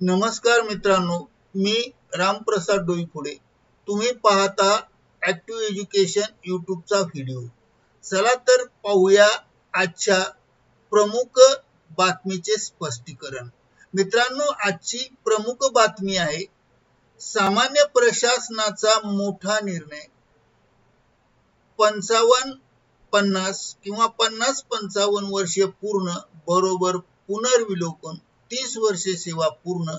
नमस्कार मित्रांनो, मी रामप्रसाद डोईफोडे. तुम्ही पाहता ॲक्टिव्ह एज्युकेशन यूट्यूबचा व्हिडिओ. चला तर पाहूया आजच्या प्रमुख बातमीचे स्पष्टीकरण. मित्रांनो, आजची प्रमुख बातमी आहे सामान्य प्रशासनाचा मोठा निर्णय. 55-50 किंवा 50-55 वर्षे पूर्ण बरोबर पुनर्विलोकन, 30 वर्षे सेवा पूर्ण.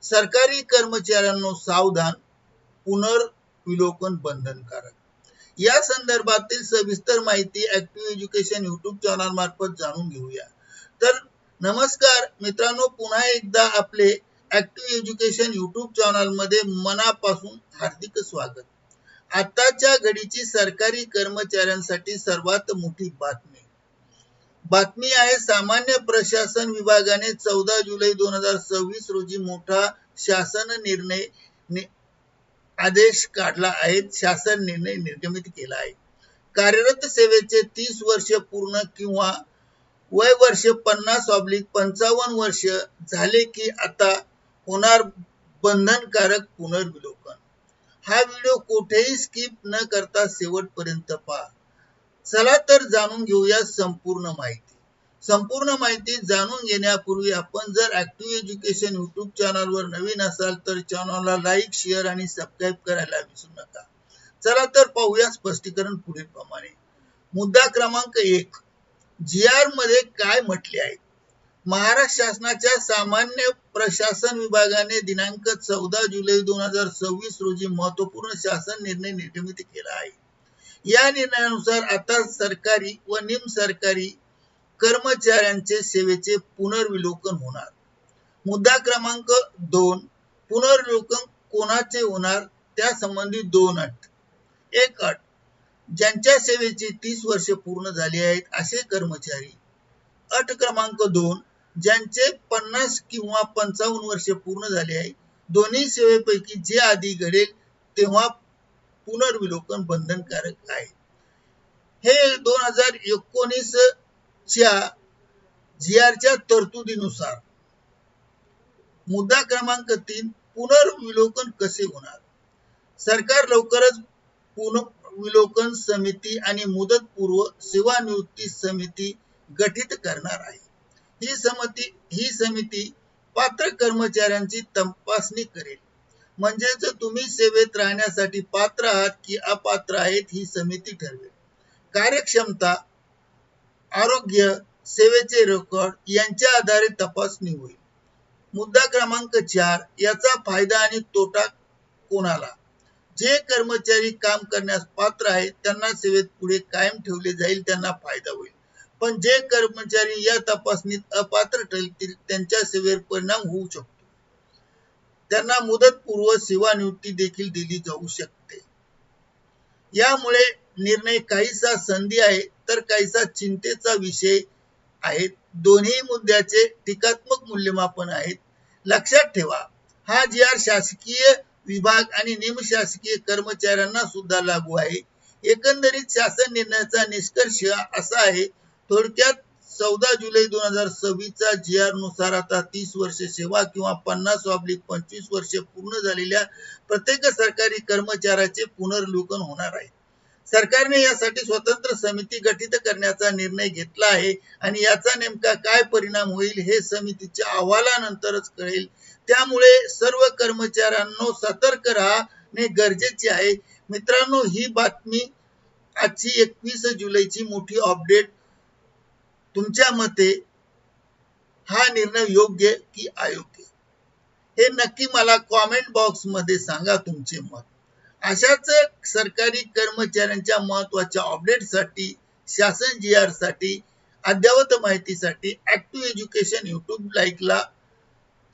सरकारी कर्मचाऱ्यांनो सावधान, पुनर्विलोकन बंधनकारक. या संदर्भातील सविस्तर माहिती ॲक्टिव्ह एज्युकेशन यूट्यूब चॅनल मार्फत जाणून घेऊया. तर नमस्कार मित्रांनो, पुन्हा एकदा आपले ॲक्टिव्ह एज्युकेशन यूट्यूब चॅनल मध्ये मनापासून हार्दिक स्वागत. आताच्या घडीची सरकारी कर्मचाऱ्यांसाठी सर्वात मोठी बातमी आहे सामान्य प्रशासन विभागाने 14 जुलै 2026 रोजी मोठा शासन निर्णय आदेश काढला आहे. शासन निर्णय निर्गमित केला आहे. कार्यरत सेवेचे 30 वर्ष पूर्ण किंवा वय वर्ष 50-55 वर्ष झाले की आता होणार बंधनकारक पुनर्विलोकन. हा व्हिडिओ कुठेही स्किप न करता शेवटपर्यंत पहा. चला तर जाणून घेऊया संपूर्ण माहिती जाणून घेण्यापूर्वी आपण जर ॲक्टिव्ह एज्युकेशन यूट्यूब चॅनलवर नवीन असाल तर चॅनलला लाईक, शेअर आणि सबस्क्राईब करायला विसरू नका. चला तर पाहूया स्पष्टीकरण पुढील प्रमाणे. मुद्दा क्रमांक 1, GR मध्ये काय म्हटले आहे. महाराष्ट्र शासनाच्या सामान्य प्रशासन विभागाने दिनांक 14 जुलै 2026 रोजी महत्वपूर्ण शासन निर्णय निर्गमित केला आहे. या निर्णयानुसार आता सरकारी व निमसरकारी कर्मचाऱ्यांचे सेवेचे पुनर्विलोकन होणार. मुद्दा क्रमांक 2, पुनर्विलोकन कोणाचे होणार त्यासंबंधी 2 अट. एक अट, ज्यांच्या सेवेची 30 वर्षे पूर्ण झाली आहेत असे कर्मचारी. अट क्रमांक 2, ज्यांचे 50 किंवा 55 वर्षे पूर्ण झाले आहे. दोन्ही सेवेपैकी जे आधी घडेल तेव्हा पुनर्विलोकन बंधनकारक आहे. हे 2019 च्या GRच्या तरतुदीनुसार. मुद्दा क्रमांक 3, पुनर्विलोकन कसे होणार. सरकार लवकरच पुनर्विलोकन समिती आणि मुदतपूर्व सेवानिवृत्ती समिती गठीत करणार आहे. ही समिती पात्र कर्मचाऱ्यांची तपासणी करेल. म्हणजेच तुम्ही सेवेत राहण्यासाठी पात्र आहात की अपात्र आहेत ही समिती ठरवेल. कार्यक्षमता, आरोग्य, सेवेचे रेकॉर्ड यांच्या आधारे तपासणी होईल. मुद्दा क्रमांक 4, याचा फायदा आणि तोटा कोणाला. जे कर्मचारी काम करण्यास पात्र आहेत त्यांना सेवेत पुढे कायम ठेवले जाईल, त्यांना फायदा होईल. पण जे कर्मचारी या तपासणीत अपात्र ठरतील त्यांच्या सेवेवर परिणाम होऊ शकतो. त्यांना मुदतपूर्व सेवानिवृत्ती देखील दिली जाऊ शकते. यामुळे निर्णय काहीसा संधी आहे तर काहीसा चिंतेचा विषय आहे. दोन्ही मुद्द्याचे टीकात्मक मूल्यमापन आहेत. लक्षात ठेवा, हा GR शासकीय विभाग आणि निमशासकीय कर्मचाऱ्यांना सुद्धा लागू आहे. एकंदरीत शासन निर्णयाचा निष्कर्ष असा आहे. थोडक्यात 14 जुलै 2026 चा GR नुसार आता 30 वर्षे सेवा किंवा 50-25 वर्षे पूर्ण झालेल्या प्रत्येक सरकारी कर्मचाऱ्याचे पुनर्विलोकन होणार आहे. सरकारने यासाठी स्वतंत्र समिती गठीत करण्याचा निर्णय घेतला आहे आणि याचा नेमका काय परिणाम होईल हे समितीच्या अहवालानंतरच कळेल. त्यामुळे सर्व कर्मचाऱ्यांनो सतर्क राहणे गरजेचे आहे. मित्रांनो, ही बातमी आजची 21 जुलैची मोठी अपडेट. तुमच्या मते हा निर्णय योग्य की अयोग्य हे नक्की मला कॉमेंट बॉक्स मध्ये सांगा तुमचे मत. अशाच सरकारी कर्मचाऱ्यांच्या महत्त्वाच्या अपडेटसाठी, शासन GR साठी, अद्ययावत माहितीसाठी ॲक्टिव्ह एज्युकेशन यूट्यूब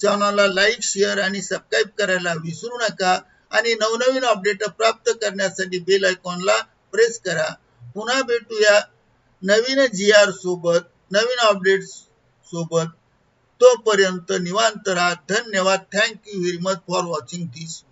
चॅनलला लाईक, शेअर आणि सबस्क्राईब करायला विसरू नका आणि नवनवीन अपडेट प्राप्त करण्यासाठी बेल आयकॉनला प्रेस करा. पुन्हा भेटूया नवीन GR सोबत, नवीन अपडेट्स सोबत. तोपर्यंत निवांत राहा. धन्यवाद. Thank you very much for watching this.